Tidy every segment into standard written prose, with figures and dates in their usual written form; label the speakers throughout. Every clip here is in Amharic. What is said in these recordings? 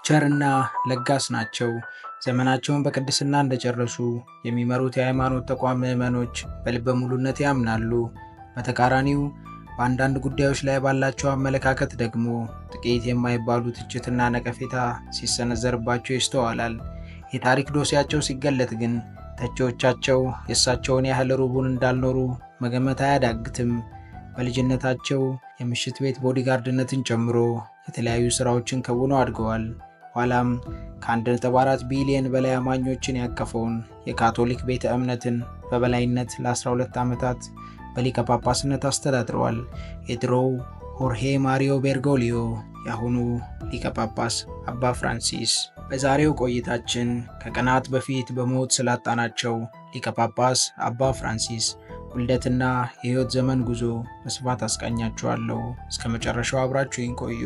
Speaker 1: ቸርና ለጋስ ናቸው። ዘመናቸውን በቅድስና እንደጨረሱ የሚመሩት የሃይማኖት ተቋም ምዕመኖች በልበ ሙሉነት ያምናሉ። በተቃራኒው በአንዳንድ ጉዳዮች ላይ ባላቸው አመለካከት ደግሞ ጥቂት የማይባሉ ትችትና ነቀፌታ ሲሰነዘርባቸው ይስተዋላል። የታሪክ ዶሴያቸው ሲገለጥ ግን ተቺዎቻቸው የእሳቸውን ያህል ሩቡን እንዳልኖሩ መገመት አያዳግትም። በልጅነታቸው የምሽት ቤት ቦዲጋርድነትን ጨምሮ የተለያዩ ሥራዎችን ከውነው አድገዋል። ኋላም ከ1.4 ቢሊዮን በላይ አማኞችን ያቀፈውን የካቶሊክ ቤተ እምነትን በበላይነት ለ12 ዓመታት በሊቀ ጳጳስነት አስተዳድረዋል። የድሮው ሆርሄ ማሪዮ ቤርጎሊዮ፣ የአሁኑ ሊቀ ጳጳስ አባ ፍራንሲስ። በዛሬው ቆይታችን ከቀናት በፊት በሞት ስላጣናቸው ሊቀ ጳጳስ አባ ፍራንሲስ ውልደትና የሕይወት ዘመን ጉዞ በስፋት አስቃኛችኋለሁ። እስከ መጨረሻው አብራችሁኝ ቆዩ።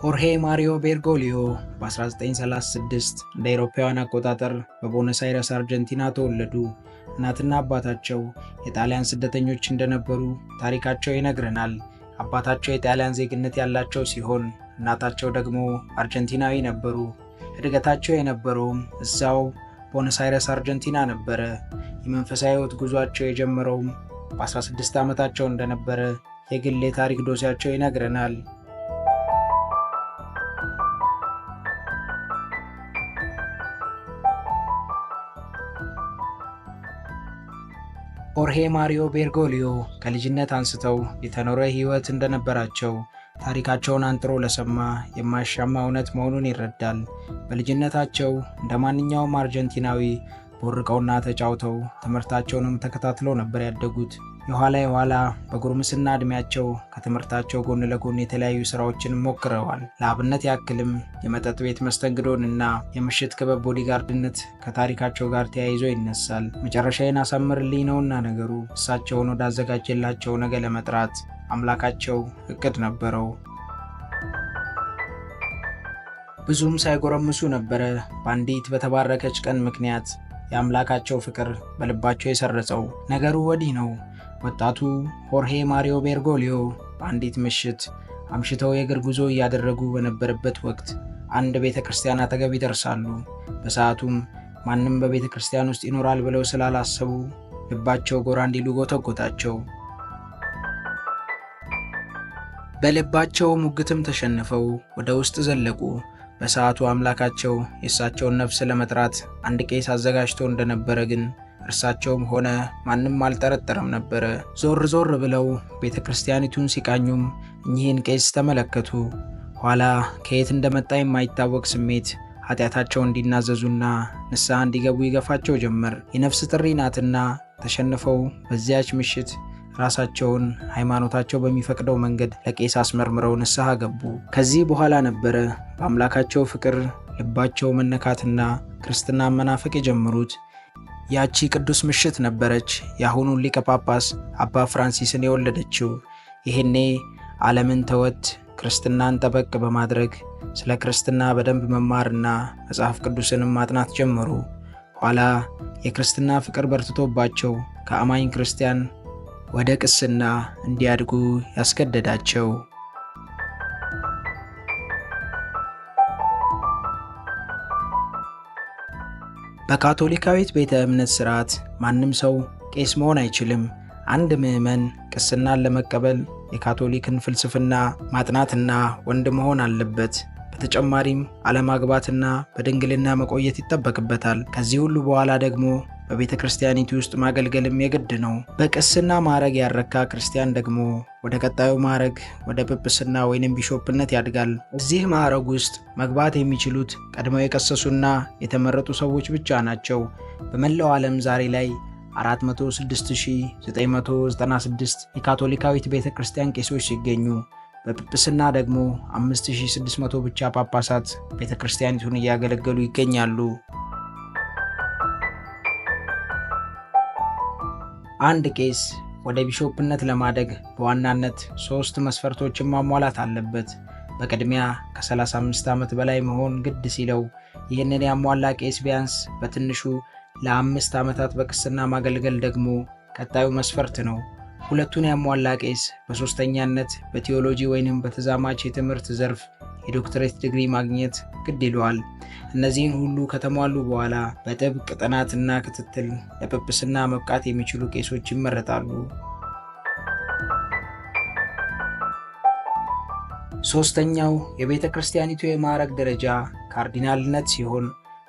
Speaker 1: ሆርሄ ማሪዮ ቤርጎሊዮ በ1936 እንደ አውሮፓውያን አቆጣጠር በቦነስ አይረስ አርጀንቲና ተወለዱ። እናትና አባታቸው የጣሊያን ስደተኞች እንደነበሩ ታሪካቸው ይነግረናል። አባታቸው የጣሊያን ዜግነት ያላቸው ሲሆን እናታቸው ደግሞ አርጀንቲናዊ ነበሩ። እድገታቸው የነበረውም እዛው ቦነስ አይረስ አርጀንቲና ነበረ። የመንፈሳዊ ሕይወት ጉዟቸው የጀመረውም በ16 ዓመታቸው እንደነበረ የግል የታሪክ ዶሴያቸው ይነግረናል። ሆርሄ ማሪዮ ቤርጎሊዮ ከልጅነት አንስተው የተኖረ ሕይወት እንደነበራቸው ታሪካቸውን አንጥሮ ለሰማ የማያሻማ እውነት መሆኑን ይረዳል። በልጅነታቸው እንደ ማንኛውም አርጀንቲናዊ ቦርቀውና ተጫውተው ትምህርታቸውንም ተከታትለው ነበር ያደጉት። የኋላ በጉርምስና ዕድሜያቸው ከትምህርታቸው ጎን ለጎን የተለያዩ ሥራዎችን ሞክረዋል። ለአብነት ያክልም የመጠጥ ቤት መስተንግዶንና የምሽት ክበብ ቦዲጋርድነት ከታሪካቸው ጋር ተያይዞ ይነሳል። መጨረሻዬን አሳምርልኝ ነውና ነገሩ። እሳቸውን ወዳዘጋጀላቸው ነገ ለመጥራት አምላካቸው እቅድ ነበረው። ብዙም ሳይጎረምሱ ነበረ በአንዲት በተባረከች ቀን ምክንያት የአምላካቸው ፍቅር በልባቸው የሰረጸው። ነገሩ ወዲህ ነው። ወጣቱ ሆርሄ ማሪዮ ቤርጎሊዮ በአንዲት ምሽት አምሽተው የእግር ጉዞ እያደረጉ በነበረበት ወቅት አንድ ቤተ ክርስቲያን አጠገብ ይደርሳሉ። በሰዓቱም ማንም በቤተ ክርስቲያን ውስጥ ይኖራል ብለው ስላላሰቡ ልባቸው ጎራ እንዲሉ ጎተጎታቸው። በልባቸው ሙግትም ተሸንፈው ወደ ውስጥ ዘለቁ። በሰዓቱ አምላካቸው የእሳቸውን ነፍስ ለመጥራት አንድ ቄስ አዘጋጅቶ እንደነበረ ግን እርሳቸውም ሆነ ማንም አልጠረጠረም ነበረ። ዞር ብለው ቤተ ክርስቲያኒቱን ሲቃኙም እኚህን ቄስ ተመለከቱ። ኋላ ከየት እንደመጣ የማይታወቅ ስሜት ኃጢአታቸው እንዲናዘዙና ንስሐ እንዲገቡ ይገፋቸው ጀመር። የነፍስ ጥሪ ናትና ተሸንፈው በዚያች ምሽት ራሳቸውን ሃይማኖታቸው በሚፈቅደው መንገድ ለቄስ አስመርምረው ንስሐ ገቡ። ከዚህ በኋላ ነበረ በአምላካቸው ፍቅር ልባቸው መነካትና ክርስትና መናፈቅ የጀመሩት። ያቺ ቅዱስ ምሽት ነበረች የአሁኑን ሊቀ ጳጳስ አባ ፍራንሲስን የወለደችው። ይሄኔ ዓለምን ተወት፣ ክርስትናን ጠበቅ በማድረግ ስለ ክርስትና በደንብ መማርና መጽሐፍ ቅዱስንም ማጥናት ጀመሩ። ኋላ የክርስትና ፍቅር በርትቶባቸው ከአማኝ ክርስቲያን ወደ ቅስና እንዲያድጉ ያስገደዳቸው። በካቶሊካዊት ቤተ እምነት ሥርዓት ማንም ሰው ቄስ መሆን አይችልም። አንድ ምዕመን ቅስናን ለመቀበል የካቶሊክን ፍልስፍና ማጥናትና ወንድ መሆን አለበት። በተጨማሪም አለማግባትና በድንግልና መቆየት ይጠበቅበታል። ከዚህ ሁሉ በኋላ ደግሞ በቤተ ክርስቲያኒቱ ውስጥ ማገልገልም የግድ ነው። በቅስና ማዕረግ ያረካ ክርስቲያን ደግሞ ወደ ቀጣዩ ማዕረግ ወደ ጵጵስና ወይንም ቢሾፕነት ያድጋል። እዚህ ማዕረግ ውስጥ መግባት የሚችሉት ቀድመው የቀሰሱና የተመረጡ ሰዎች ብቻ ናቸው። በመላው ዓለም ዛሬ ላይ 406,996 የካቶሊካዊት ቤተ ክርስቲያን ቄሶች ሲገኙ በጵጵስና ደግሞ 5,600 ብቻ ጳጳሳት ቤተ ክርስቲያኒቱን እያገለገሉ ይገኛሉ። አንድ ቄስ ወደ ቢሾፕነት ለማደግ በዋናነት 3 መስፈርቶችን ማሟላት አለበት። በቅድሚያ ከ35 ዓመት በላይ መሆን ግድ ሲለው ይህንን ያሟላ ቄስ ቢያንስ በትንሹ ለ5 ዓመታት በቅስና ማገልገል ደግሞ ቀጣዩ መስፈርት ነው። ሁለቱን ያሟላ ቄስ በሦስተኛነት በቴዎሎጂ ወይንም በተዛማች የትምህርት ዘርፍ የዶክትሬት ዲግሪ ማግኘት ግድ ይለዋል። እነዚህን ሁሉ ከተሟሉ በኋላ በጥብቅ ጥናትና ክትትል ለጵጵስና መብቃት የሚችሉ ቄሶች ይመረጣሉ። ሦስተኛው የቤተ ክርስቲያኒቱ የማዕረግ ደረጃ ካርዲናልነት ሲሆን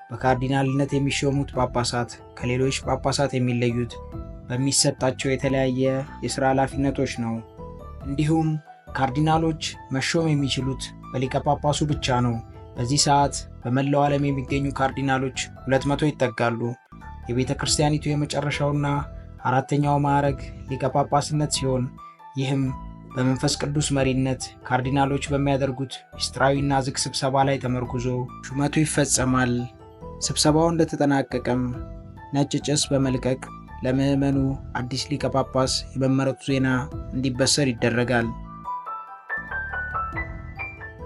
Speaker 1: በካርዲናልነት የሚሾሙት ጳጳሳት ከሌሎች ጳጳሳት የሚለዩት በሚሰጣቸው የተለያየ የሥራ ኃላፊነቶች ነው። እንዲሁም ካርዲናሎች መሾም የሚችሉት በሊቀ ጳጳሱ ብቻ ነው። በዚህ ሰዓት በመላው ዓለም የሚገኙ ካርዲናሎች 200 ይጠጋሉ። የቤተ ክርስቲያኒቱ የመጨረሻውና አራተኛው ማዕረግ ሊቀ ጳጳስነት ሲሆን ይህም በመንፈስ ቅዱስ መሪነት ካርዲናሎች በሚያደርጉት ምስጢራዊና ዝግ ስብሰባ ላይ ተመርኩዞ ሹመቱ ይፈጸማል። ስብሰባው እንደተጠናቀቀም ነጭ ጭስ በመልቀቅ ለምዕመኑ አዲስ ሊቀ ጳጳስ የመመረጡ ዜና እንዲበሰር ይደረጋል።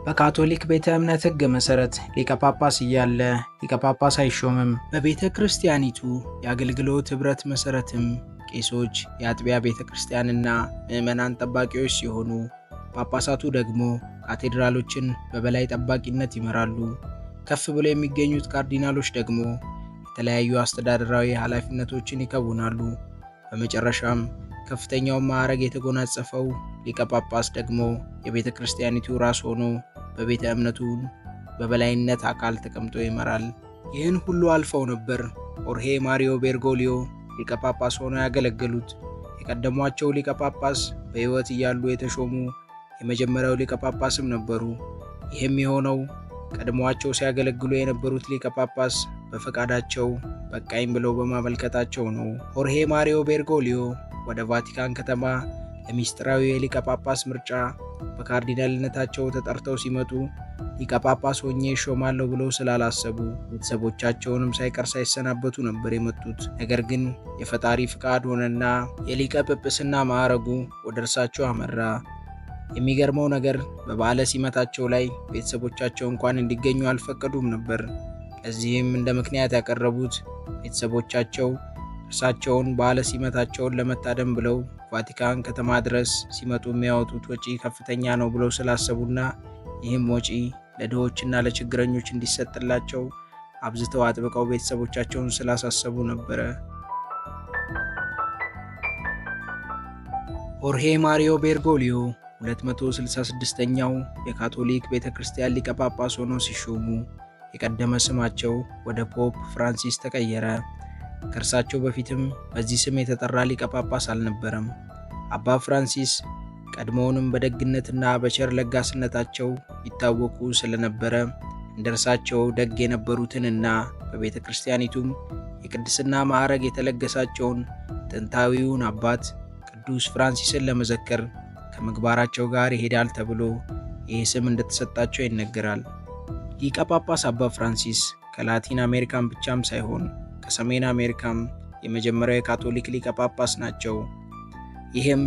Speaker 1: በካቶሊክ ቤተ እምነት ሕግ መሠረት ሊቀ ጳጳስ እያለ ሊቀ ጳጳስ አይሾምም። በቤተ ክርስቲያኒቱ የአገልግሎት ኅብረት መሠረትም ቄሶች የአጥቢያ ቤተ ክርስቲያንና ምዕመናን ጠባቂዎች ሲሆኑ፣ ጳጳሳቱ ደግሞ ካቴድራሎችን በበላይ ጠባቂነት ይመራሉ። ከፍ ብለው የሚገኙት ካርዲናሎች ደግሞ የተለያዩ አስተዳደራዊ ኃላፊነቶችን ይከውናሉ። በመጨረሻም ከፍተኛውን ማዕረግ የተጎናጸፈው ሊቀ ጳጳስ ደግሞ የቤተ ክርስቲያኒቱ ራስ ሆኖ በቤተ እምነቱን በበላይነት አካል ተቀምጦ ይመራል። ይህን ሁሉ አልፈው ነበር ሆርሄ ማሪዮ ቤርጎሊዮ ሊቀ ጳጳስ ሆነው ያገለገሉት። የቀደሟቸው ሊቀ ጳጳስ በሕይወት እያሉ የተሾሙ የመጀመሪያው ሊቀ ጳጳስም ነበሩ። ይህም የሆነው ቀድሟቸው ሲያገለግሉ የነበሩት ሊቀ ጳጳስ በፈቃዳቸው በቃኝ ብለው በማመልከታቸው ነው። ሆርሄ ማሪዮ ቤርጎሊዮ ወደ ቫቲካን ከተማ ለሚስጥራዊ የሊቀ ጳጳስ ምርጫ በካርዲናልነታቸው ተጠርተው ሲመጡ ሊቀ ጳጳስ ሆኜ እሾማለሁ ብለው ስላላሰቡ ቤተሰቦቻቸውንም ሳይቀር ሳይሰናበቱ ነበር የመጡት። ነገር ግን የፈጣሪ ፍቃድ ሆነና የሊቀ ጵጵስና ማዕረጉ ወደ እርሳቸው አመራ። የሚገርመው ነገር በበዓለ ሲመታቸው ላይ ቤተሰቦቻቸው እንኳን እንዲገኙ አልፈቀዱም ነበር። ለዚህም እንደ ምክንያት ያቀረቡት ቤተሰቦቻቸው እርሳቸውን በዓለ ሲመታቸውን ለመታደም ብለው ቫቲካን ከተማ ድረስ ሲመጡ የሚያወጡት ወጪ ከፍተኛ ነው ብለው ስላሰቡና ይህም ወጪ ለድሆችና ለችግረኞች እንዲሰጥላቸው አብዝተው አጥብቀው ቤተሰቦቻቸውን ስላሳሰቡ ነበረ። ሆርሄ ማሪዮ ቤርጎሊዮ 266ኛው የካቶሊክ ቤተ ክርስቲያን ሊቀ ጳጳስ ሆነው ሲሾሙ የቀደመ ስማቸው ወደ ፖፕ ፍራንሲስ ተቀየረ። ከእርሳቸው በፊትም በዚህ ስም የተጠራ ሊቀ ጳጳስ አልነበረም። አባ ፍራንሲስ ቀድሞውንም በደግነትና በቸር ለጋስነታቸው ይታወቁ ስለነበረ እንደ እርሳቸው ደግ የነበሩትንና በቤተ ክርስቲያኒቱም የቅድስና ማዕረግ የተለገሳቸውን ጥንታዊውን አባት ቅዱስ ፍራንሲስን ለመዘከር ከምግባራቸው ጋር ይሄዳል ተብሎ ይህ ስም እንደተሰጣቸው ይነገራል። ሊቀ ጳጳስ አባ ፍራንሲስ ከላቲን አሜሪካን ብቻም ሳይሆን ከሰሜን አሜሪካም የመጀመሪያው የካቶሊክ ሊቀ ጳጳስ ናቸው። ይህም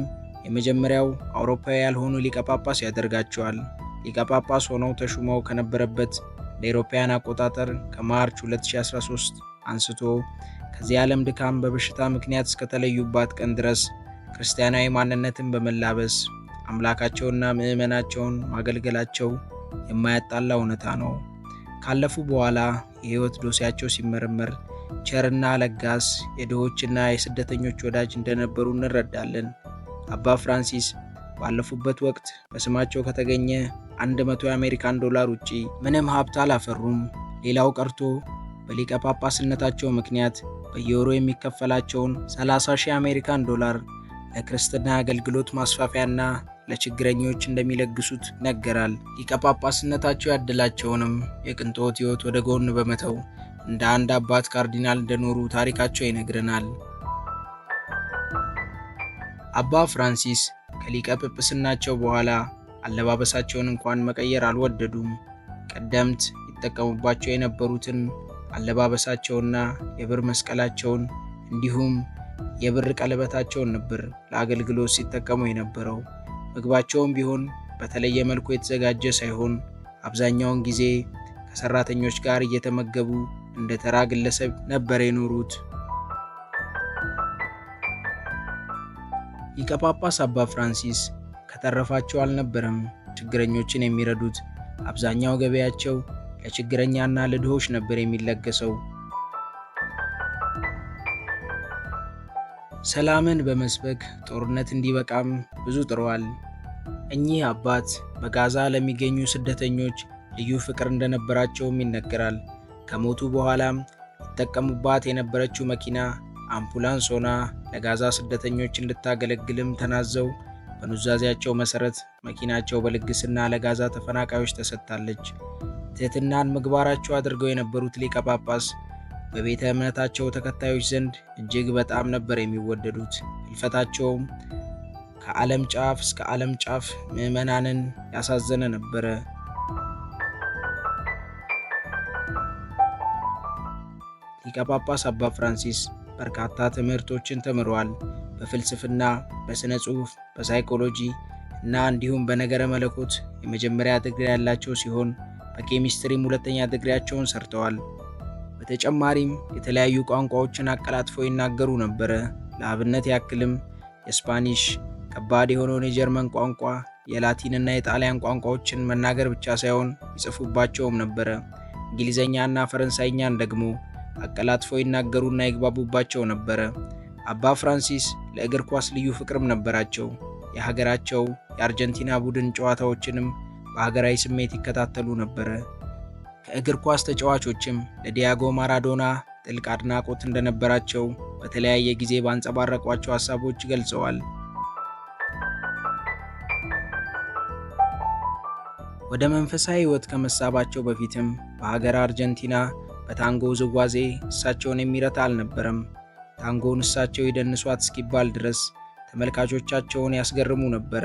Speaker 1: የመጀመሪያው አውሮፓዊ ያልሆኑ ሊቀ ጳጳስ ያደርጋቸዋል። ሊቀ ጳጳስ ሆነው ተሹመው ከነበረበት ለአውሮፓውያን አቆጣጠር ከማርች 2013 አንስቶ ከዚህ ዓለም ድካም በበሽታ ምክንያት እስከተለዩባት ቀን ድረስ ክርስቲያናዊ ማንነትን በመላበስ አምላካቸውና ምዕመናቸውን ማገልገላቸው የማያጣላ እውነታ ነው። ካለፉ በኋላ የሕይወት ዶሴያቸው ሲመረመር ቸርና ለጋስ የድሆችና የስደተኞች ወዳጅ እንደነበሩ እንረዳለን። አባ ፍራንሲስ ባለፉበት ወቅት በስማቸው ከተገኘ 100 የአሜሪካን ዶላር ውጪ ምንም ሀብት አላፈሩም። ሌላው ቀርቶ በሊቀ ጳጳስነታቸው ምክንያት በየወሩ የሚከፈላቸውን 30,000 የአሜሪካን ዶላር ለክርስትና አገልግሎት ማስፋፊያና ለችግረኞች እንደሚለግሱት ይነገራል። ሊቀ ጳጳስነታቸው ያደላቸውንም የቅንጦት ሕይወት ወደ ጎን በመተው እንደ አንድ አባት ካርዲናል እንደኖሩ ታሪካቸው ይነግረናል። አባ ፍራንሲስ ከሊቀ ጵጵስናቸው በኋላ አለባበሳቸውን እንኳን መቀየር አልወደዱም። ቀደምት ይጠቀሙባቸው የነበሩትን አለባበሳቸውና የብር መስቀላቸውን እንዲሁም የብር ቀለበታቸውን ነበር ለአገልግሎት ሲጠቀሙ የነበረው። ምግባቸውም ቢሆን በተለየ መልኩ የተዘጋጀ ሳይሆን አብዛኛውን ጊዜ ከሰራተኞች ጋር እየተመገቡ እንደ ተራ ግለሰብ ነበር የኖሩት። ሊቀ ጳጳስ አባ ፍራንሲስ ከተረፋቸው አልነበረም ችግረኞችን የሚረዱት። አብዛኛው ገበያቸው ለችግረኛና ለድሆች ነበር የሚለገሰው። ሰላምን በመስበክ ጦርነት እንዲበቃም ብዙ ጥረዋል። እኚህ አባት በጋዛ ለሚገኙ ስደተኞች ልዩ ፍቅር እንደነበራቸውም ይነገራል። ከሞቱ በኋላም ይጠቀሙባት የነበረችው መኪና አምቡላንስ ሆና ለጋዛ ስደተኞች እንድታገለግልም ተናዘው በኑዛዜያቸው መሰረት መኪናቸው በልግስና ለጋዛ ተፈናቃዮች ተሰጥታለች። ትህትናን ምግባራቸው አድርገው የነበሩት ሊቀ ጳጳስ በቤተ እምነታቸው ተከታዮች ዘንድ እጅግ በጣም ነበር የሚወደዱት። ሕልፈታቸውም ከዓለም ጫፍ እስከ ዓለም ጫፍ ምዕመናንን ያሳዘነ ነበረ። ሊቀ ጳጳስ አባ ፍራንሲስ በርካታ ትምህርቶችን ተምረዋል። በፍልስፍና፣ በሥነ ጽሑፍ፣ በሳይኮሎጂ እና እንዲሁም በነገረ መለኮት የመጀመሪያ ዲግሪ ያላቸው ሲሆን በኬሚስትሪም ሁለተኛ ዲግሪያቸውን ሰርተዋል። በተጨማሪም የተለያዩ ቋንቋዎችን አቀላጥፈው ይናገሩ ነበረ። ለአብነት ያክልም የስፓኒሽ፣ ከባድ የሆነውን የጀርመን ቋንቋ፣ የላቲንና የጣሊያን ቋንቋዎችን መናገር ብቻ ሳይሆን ይጽፉባቸውም ነበረ። እንግሊዝኛና ፈረንሳይኛን ደግሞ አቀላጥፈው ይናገሩና ይግባቡባቸው ነበረ። አባ ፍራንሲስ ለእግር ኳስ ልዩ ፍቅርም ነበራቸው። የሀገራቸው የአርጀንቲና ቡድን ጨዋታዎችንም በሀገራዊ ስሜት ይከታተሉ ነበረ። ከእግር ኳስ ተጫዋቾችም ለዲያጎ ማራዶና ጥልቅ አድናቆት እንደነበራቸው በተለያየ ጊዜ ባንጸባረቋቸው ሐሳቦች ገልጸዋል። ወደ መንፈሳዊ ሕይወት ከመሳባቸው በፊትም በሀገር አርጀንቲና በታንጎ ውዝዋዜ እሳቸውን የሚረታ አልነበረም። ታንጎን እሳቸው ይደንሷት እስኪባል ድረስ ተመልካቾቻቸውን ያስገርሙ ነበረ።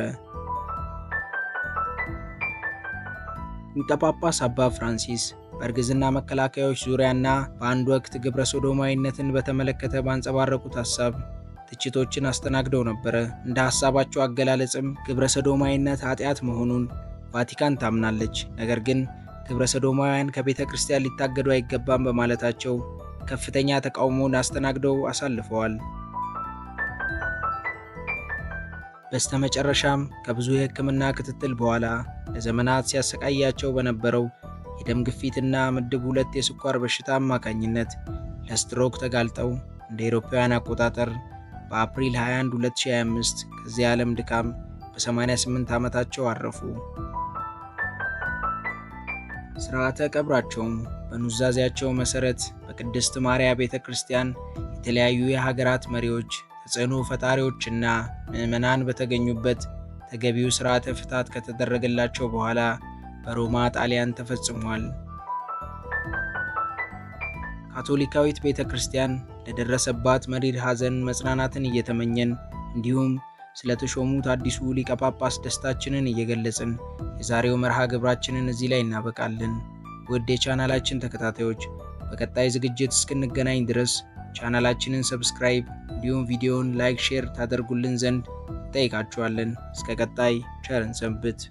Speaker 1: ሊቀ ጳጳስ አባ ፍራንሲስ በእርግዝና መከላከያዎች ዙሪያና በአንድ ወቅት ግብረ ሶዶማዊነትን በተመለከተ ባንጸባረቁት ሐሳብ ትችቶችን አስተናግደው ነበረ። እንደ ሐሳባቸው አገላለጽም ግብረ ሰዶማዊነት ኃጢአት መሆኑን ቫቲካን ታምናለች፣ ነገር ግን ግብረ ሰዶማውያን ከቤተ ክርስቲያን ሊታገዱ አይገባም በማለታቸው ከፍተኛ ተቃውሞን አስተናግደው አሳልፈዋል። በስተመጨረሻም ከብዙ የሕክምና ክትትል በኋላ ለዘመናት ሲያሰቃያቸው በነበረው የደም ግፊትና ምድብ 2 የስኳር በሽታ አማካኝነት ለስትሮክ ተጋልጠው እንደ አውሮፓውያን አቆጣጠር በአፕሪል 21 2025 ከዚህ ዓለም ድካም በ88 ዓመታቸው አረፉ። ሥርዓተ ቀብራቸውም በኑዛዜያቸው መሠረት በቅድስት ማርያም ቤተ ክርስቲያን የተለያዩ የሀገራት መሪዎች፣ ተጽዕኖ ፈጣሪዎችና ምዕመናን በተገኙበት ተገቢው ሥርዓተ ፍታት ከተደረገላቸው በኋላ በሮማ ጣሊያን ተፈጽሟል። ካቶሊካዊት ቤተ ክርስቲያን ለደረሰባት መሪር ሐዘን መጽናናትን እየተመኘን እንዲሁም ስለተሾሙት አዲሱ ሊቀ ጳጳስ ደስታችንን እየገለጽን የዛሬው መርሃ ግብራችንን እዚህ ላይ እናበቃለን። ውድ የቻናላችን ተከታታዮች በቀጣይ ዝግጅት እስክንገናኝ ድረስ ቻናላችንን ሰብስክራይብ እንዲሁም ቪዲዮውን ላይክ፣ ሼር ታደርጉልን ዘንድ እንጠይቃችኋለን። እስከ ቀጣይ ቸር እንሰንብት።